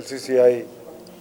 LCCI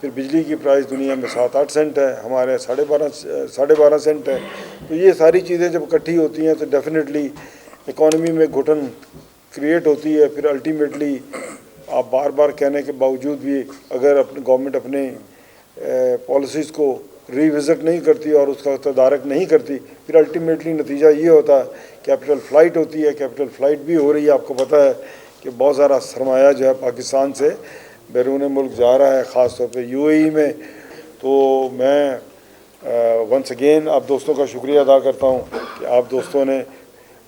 پھر بجلی کی پرائس دنیا میں 7-8 سینٹ ہے، ہمارے 12.5 سینٹ ہے. تو یہ ساری چیزیں جب اکٹھی ہوتی ہیں تو ڈیفینیٹلی اکانومی میں گھٹن کریٹ ہوتی ہے. پھر الٹیمیٹلی آپ بار بار کہنے کے باوجود بھی اگر اپنے گورنمنٹ اپنے پالیسیز کو ری وزٹ نہیں کرتی اور اس کا تدارک نہیں کرتی، پھر الٹیمیٹلی نتیجہ یہ ہوتا ہے کیپٹل فلائٹ ہوتی ہے. کیپٹل فلائٹ بھی ہو رہی ہے، آپ کو پتہ ہے کہ بہت سارا سرمایہ جو ہے پاکستان سے بیرون ملک جا رہا ہے، خاص طور پہ UAE میں. تو میں ونس اگین آپ دوستوں کا شکریہ ادا کرتا ہوں کہ آپ دوستوں نے،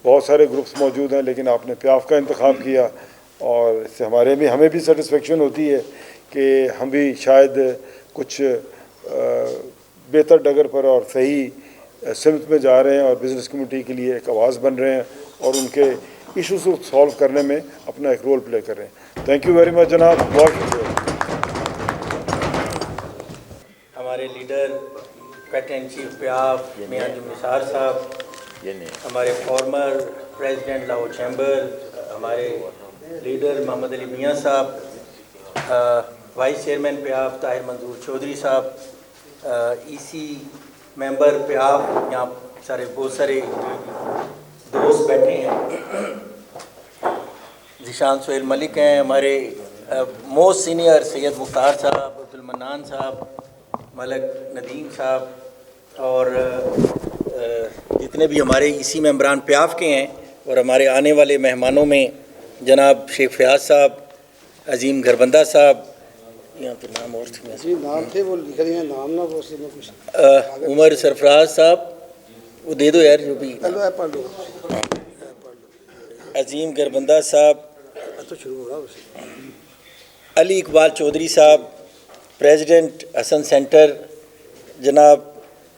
بہت سارے گروپس موجود ہیں لیکن آپ نے پیاف کا انتخاب کیا، اور اس سے ہمیں بھی سیٹسفیکشن ہوتی ہے کہ ہم بھی شاید کچھ بہتر ڈگر پر اور صحیح سمت میں جا رہے ہیں اور بزنس کمیونٹی کے لیے ایک آواز بن رہے ہیں اور ان کے ایشوز کو سالو کرنے میں اپنا ایک رول پلے کر رہے ہیں. تھینک یو ویری مچ جناب، بہت شکریہ. ہمارے لیڈر پیٹرن ان چیف پیاف میاں نثار صاحب، ہمارے فارمر پریزیڈنٹ لاہور چیمبر، ہمارے لیڈر محمد علی میاں صاحب، وائس چیئرمین پیاف طاہر منظور چودھری صاحب، EC ممبر پیاف، یہاں بہت سارے دوست بیٹھے ہیں، ذیشان سہیل ملک ہیں، ہمارے موسٹ سینئر سید مختار صاحب، عبدالمنان صاحب، ملک ندیم صاحب، اور جتنے بھی ہمارے EC ممبران پیاف کے ہیں، اور ہمارے آنے والے مہمانوں میں جناب شیخ فیاض صاحب، عظیم گھربندہ صاحب، یہاں پہ نام اور تھے جی نام تھے وہ لکھ رہے ہیں نام نہ وہ میں کچھ عمر سرفراز صاحب، وہ دے دو یار جو بھی، پڑھ لو عظیم گھربندہ صاحب، تو شروع ہوگا اسے. علی اقبال چودھری صاحب، پریزیڈنٹ حسن سینٹر جناب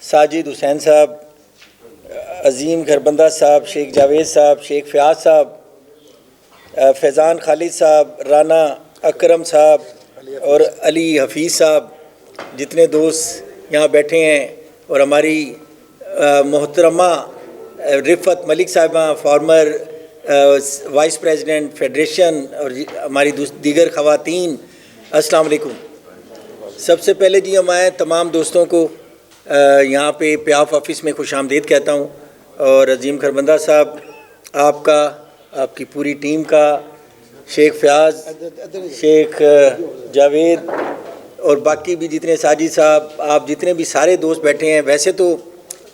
ساجد حسین صاحب، عظیم گھربندہ صاحب، شیخ جاوید صاحب، شیخ فیاض صاحب، فیضان خالد صاحب، رانا اکرم صاحب اور علی حفیظ صاحب، جتنے دوست یہاں بیٹھے ہیں، اور ہماری محترمہ رفت ملک صاحبہ، فارمر وائس پریزیڈنٹ فیڈریشن، اور ہماری دیگر خواتین، السلام علیکم. سب سے پہلے جی میں تمام دوستوں کو یہاں پہ پیاف آفس میں خوش آمدید کہتا ہوں، اور عظیم گھربندہ صاحب آپ کا، آپ کی پوری ٹیم کا، شیخ فیاض، شیخ جاوید اور باقی بھی جتنے ساجد صاحب، آپ جتنے بھی سارے دوست بیٹھے ہیں. ویسے تو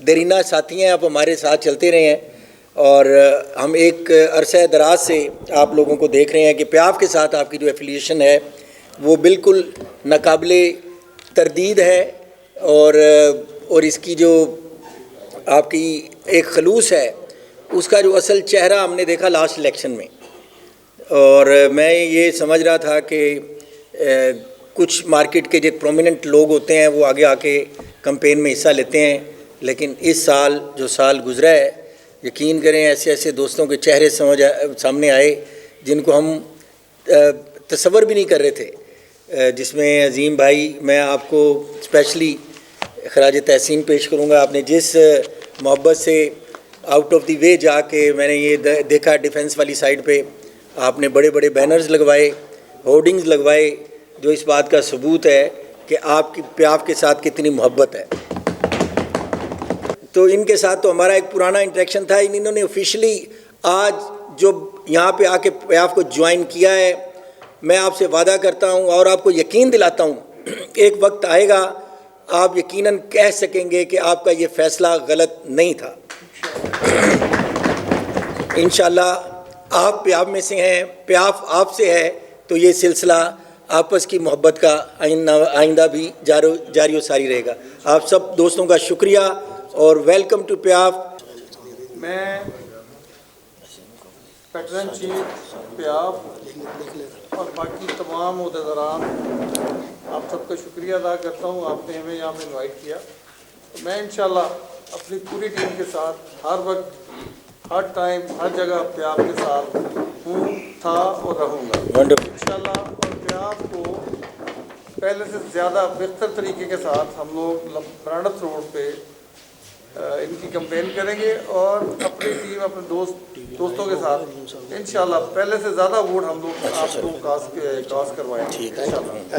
دیرینہ ساتھی ہیں، آپ ہمارے ساتھ چلتے رہے ہیں، اور ہم ایک عرصہ دراز سے آپ لوگوں کو دیکھ رہے ہیں کہ پیاف کے ساتھ آپ کی جو ایفیلیشن ہے وہ بالکل ناقابل تردید ہے، اور اس کی جو آپ کی ایک خلوص ہے، اس کا جو اصل چہرہ ہم نے دیکھا لاسٹ الیکشن میں. اور میں یہ سمجھ رہا تھا کہ کچھ مارکیٹ کے جو پرومیننٹ لوگ ہوتے ہیں وہ آگے آ کے کمپین میں حصہ لیتے ہیں، لیکن اس سال جو سال گزرا ہے، یقین کریں ایسے ایسے دوستوں کے چہرے سامنے آئے جن کو ہم تصور بھی نہیں کر رہے تھے، جس میں عظیم بھائی، میں آپ کو اسپیشلی خراج تحسین پیش کروں گا. آپ نے جس محبت سے آؤٹ آف دی وے جا کے، میں نے یہ دیکھا ڈیفنس والی سائڈ پہ آپ نے بڑے بڑے بینرز لگوائے، ہورڈنگز لگوائے، جو اس بات کا ثبوت ہے کہ آپ کی پیاف کے ساتھ کتنی محبت ہے. تو ان کے ساتھ تو ہمارا ایک پرانا انٹریکشن تھا، انہوں نے آفیشلی آج جو یہاں پہ آ کے پیاف کو جوائن کیا ہے، میں آپ سے وعدہ کرتا ہوں اور آپ کو یقین دلاتا ہوں، ایک وقت آئے گا آپ یقیناً کہہ سکیں گے کہ آپ کا یہ فیصلہ غلط نہیں تھا. انشاءاللہ آپ پیاف میں سے ہیں، پیاف آپ سے ہے، تو یہ سلسلہ آپس کی محبت کا آئندہ بھی جاری و ساری رہے گا. آپ سب دوستوں کا شکریہ اور ویلکم ٹو پیاف. میں پیٹرن چیف پیاف اور باقی تمام عہدیداران آپ سب کا شکریہ ادا کرتا ہوں، آپ نے ہمیں یہاں پہ انوائٹ کیا. میں انشاءاللہ اپنی پوری ٹیم کے ساتھ ہر وقت، ہر ٹائم، ہر جگہ پیاف کے ساتھ ہوں، تھا اور رہوں گا انشاءاللہ. اور پیاف کو پہلے سے زیادہ بہتر طریقے کے ساتھ ہم لوگ برانڈت روڈ پہ ان کی کمپین کریں گے، اور اپنی ٹیم، اپنے دوستوں کے ساتھ انشاءاللہ پہلے سے زیادہ ووٹ ہم لوگ آپ کو کاسٹ کروائیں گے انشاءاللہ.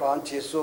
500-600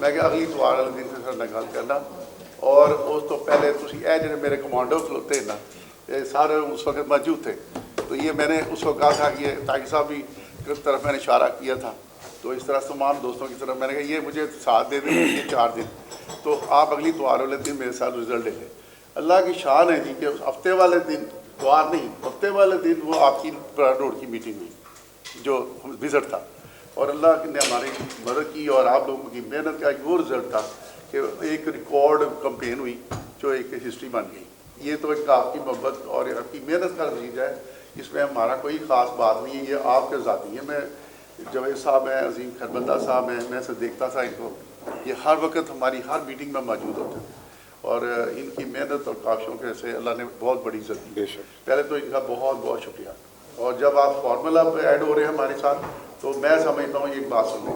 میں کہ اگلی اتوار والے دن سے گل کرنا اور اس تو پہلے تسی اے جڑے میرے کمانڈو کھلوتے ہیں نا یہ سارے اس وقت موجود تھے تو یہ میں نے اس وقت کہا تھا کہ یہ طاہر صاحب بھی کی طرف میں نے اشارہ کیا تھا تو اس طرح تمام دوستوں کی طرف میں نے کہا یہ مجھے ساتھ دے دیں یہ 4 دن تو آپ اگلی اتوار والے دن میرے ساتھ رزلٹ لے لیں. اللہ کی شان ہے جی کہ ہفتے والے دن اتوار نہیں ہفتے والے دن وہ آپ کی روڈ کی میٹنگ ہوئی جو وزٹ تھا اور اللہ نے ہماری مدد کی اور آپ لوگوں کی محنت کا ایک وہ رزلٹ تھا کہ ایک ریکارڈ کمپین ہوئی جو ایک ہسٹری بن گئی. یہ تو ایک آپ کی محبت اور آپ کی محنت کا نتیجہ ہے. اس میں ہمارا کوئی خاص بات نہیں ہے یہ آپ کے ذاتی ہے. میں جاوید صاحب ہیں عظیم خیربندہ صاحب ہیں میں سے دیکھتا تھا ان کو یہ ہر وقت ہماری ہر میٹنگ میں موجود ہوتے ہیں اور ان کی محنت اور کاوشوں کے سے اللہ نے بہت بڑی عزت دی. پہلے تو ان کا بہت بہت شکریہ. اور جب آپ فارمولا پہ ایڈ ہو رہے ہیں ہمارے ساتھ تو میں سمجھتا ہوں ایک بات سنیں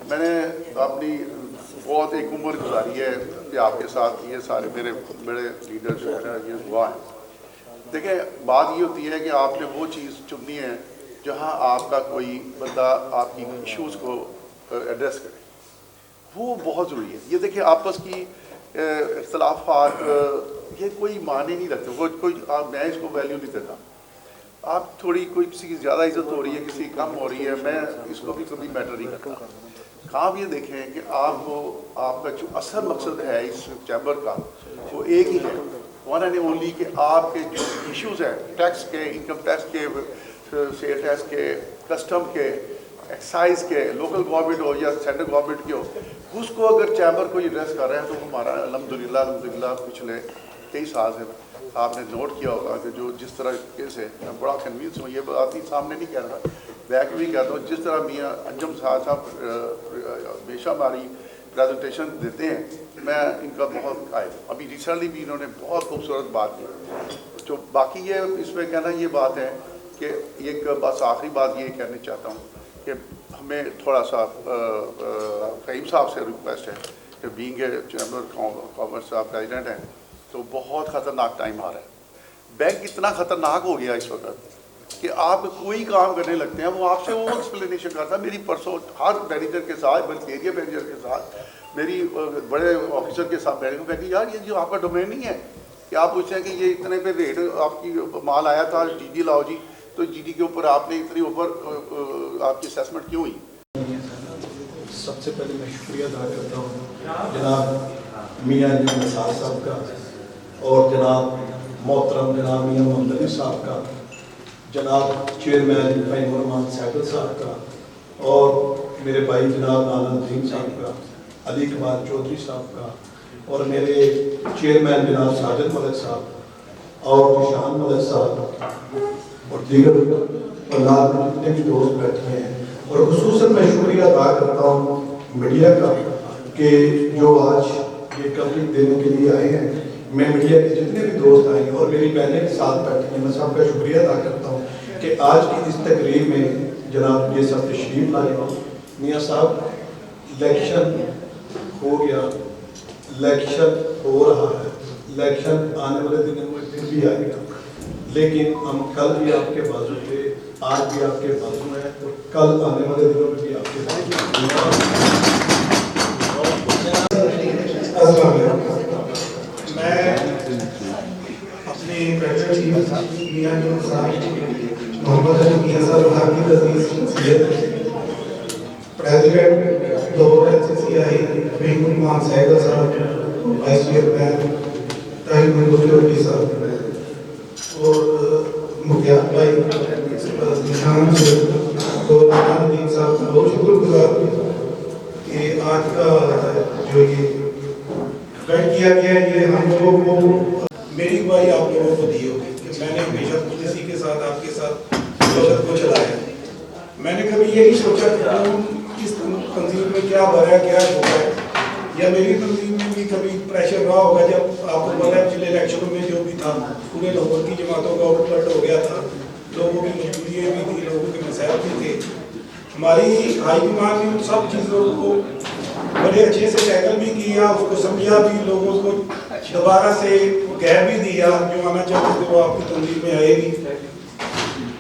میں نے اپنی بہت ایک عمر گزاری ہے کہ آپ کے ساتھ یہ سارے میرے بڑے لیڈر جو ہے یہ ہوا ہیں. دیکھیں بات یہ ہوتی ہے کہ آپ نے وہ چیز چننی ہے جہاں آپ کا کوئی بندہ آپ کی ایشوز کو ایڈریس کرے وہ بہت ضروری ہے. یہ دیکھیں آپس کی اختلافات یہ کوئی معنی نہیں رکھتے وہ کوئی میں اس کو ویلیو نہیں دیتا. آپ تھوڑی کوئی کسی کی زیادہ عزت ہو رہی ہے کسی کی کم ہو رہی ہے میں اس کو بھی کبھی میٹر نہیں کرتا. کام یہ دیکھیں کہ آپ کو آپ کا جو اصل مقصد ہے اس چیمبر کا وہ ایک ہی ہے ون اینڈ اونلی کہ آپ کے جو ایشوز ہیں ٹیکس کے انکم ٹیکس کے سیل ٹیکس کے کسٹم کے ایکسائز کے لوکل گورنمنٹ ہو یا سینٹرل گورنمنٹ کے ہو اس کو اگر چیمبر کو ایڈریس کر رہے ہیں تو ہمارا الحمدللہ پچھلے کئی سال سے آپ نے نوٹ کیا ہوگا کہ جو جس طرح سے میں بڑا کنوینس ہوں یہ بات ہی سامنے نہیں کہہ رہا بیک بھی کہتا ہوں جس طرح میاں انجم صاحب ہمیشہ ہماری پریزنٹیشن دیتے ہیں میں ان کا بہت قائل ہوں. ابھی ریسنٹلی بھی انہوں نے بہت خوبصورت بات کی. جو باقی یہ اس میں کہنا یہ بات ہے کہ ایک بس آخری بات یہ کہنا چاہتا ہوں کہ ہمیں تھوڑا سا فہیم صاحب سے ریکویسٹ ہے کہ بینگ اے چیمبر کامرس صاحب پریزیڈنٹ ہیں تو بہت خطرناک ٹائم آ رہا ہے. بینک اتنا خطرناک ہو گیا اس وقت کہ آپ کوئی کام کرنے لگتے ہیں وہ آپ سے وہ ایکسپلینیشن کرتا ہے. میری پرسوں ہر مینیجر کے ساتھ بلکہ ایریا مینیجر کے ساتھ میری بڑے آفیسر کے ساتھ بیٹھے کہ یار یہ جو آپ کا ڈومین نہیں ہے کہ آپ پوچھتے ہیں کہ یہ اتنے پہ ریٹ آپ کی مال آیا تھا جی ڈی لاؤ جی تو جی ڈی کے اوپر آپ نے اتنی اوپر آپ کی اسیسمنٹ کیوں ہوئی. سب سے پہلے میں شکریہ ادا کرتا ہوں جناب میاں نثار صاحب کا اور جناب محترم جناب میاں محمد علی صاحب کا جناب چیئرمین فہیم الرحمان سیدل صاحب کا اور میرے بھائی جناب نانا نظیم صاحب کا علی اقبال چودھری صاحب کا اور میرے چیئرمین جناب ساجد ملک صاحب اور نشان ملک صاحب اور دیگر اللہ میں جتنے بھی دوست بیٹھے ہیں اور خصوصاً میں شکریہ ادا کرتا ہوں میڈیا کا کہ جو آج یہ کوریج دینے کے لیے آئے ہیں. میں میڈیا کے جتنے بھی دوست آئے ہیں اور میری بہنیں کے ساتھ بیٹھی ہیں میں سب کا شکریہ ادا کرتا ہوں کہ آج کی اس تقریب میں جناب یہ سب تشریف لائے. میاں صاحب الیکشن ہو گیا الیکشن ہو رہا ہے الیکشن آنے والے دن بھی آئے گا لیکن ہم کل بھی آپ کے بازو تھے آج بھی آپ کے بازو ہیں اور کل آنے والے دنوں میں بھی آپ کے بازو ہیں. میں اپنے میاں محمد علی میاں صاحب حامد عزیز پریزیڈنٹ دور SCCI فہیم الرحمان سیدل صاحب وائس چیئرمین طاہر محمود صاحب اور مختار بھائی نشان اور نانا صاحب کا بہت شکر گزار ہوں کہ آج کا جو یہ ایونٹ کیا گیا ہے یہ ہم لوگوں کو میری بھائی آپ لوگوں کو دی ہوگی کہ میں نے ہمیشہ خود اسی کے ساتھ آپ کے ساتھ مشہد کو چلایا ہے. میں نے کبھی یہ نہیں سوچا کہ کس تنظیم میں کیا بھرا کیا چھوٹا ہے یا میری تنظیم میں بھی کبھی پریشر رہا ہوگا جب آپ کو پتا ہے پچھلے الیکشنوں میں جو بھی تھا پورے لوگوں کی جماعتوں کا آؤٹ پٹ ہو گیا تھا لوگوں کی مجبوریاں بھی تھی لوگوں کے مسائل بھی تھے. ہماری ہائی کمان نے ان سب چیزوں کو بڑے اچھے سے ٹیکل بھی کیا اس کو سمجھا بھی لوگوں کو دوبارہ سے کہہ بھی دیا جو آنا چاہتے تھے وہ آپ کی تنظیم میں آئے گی.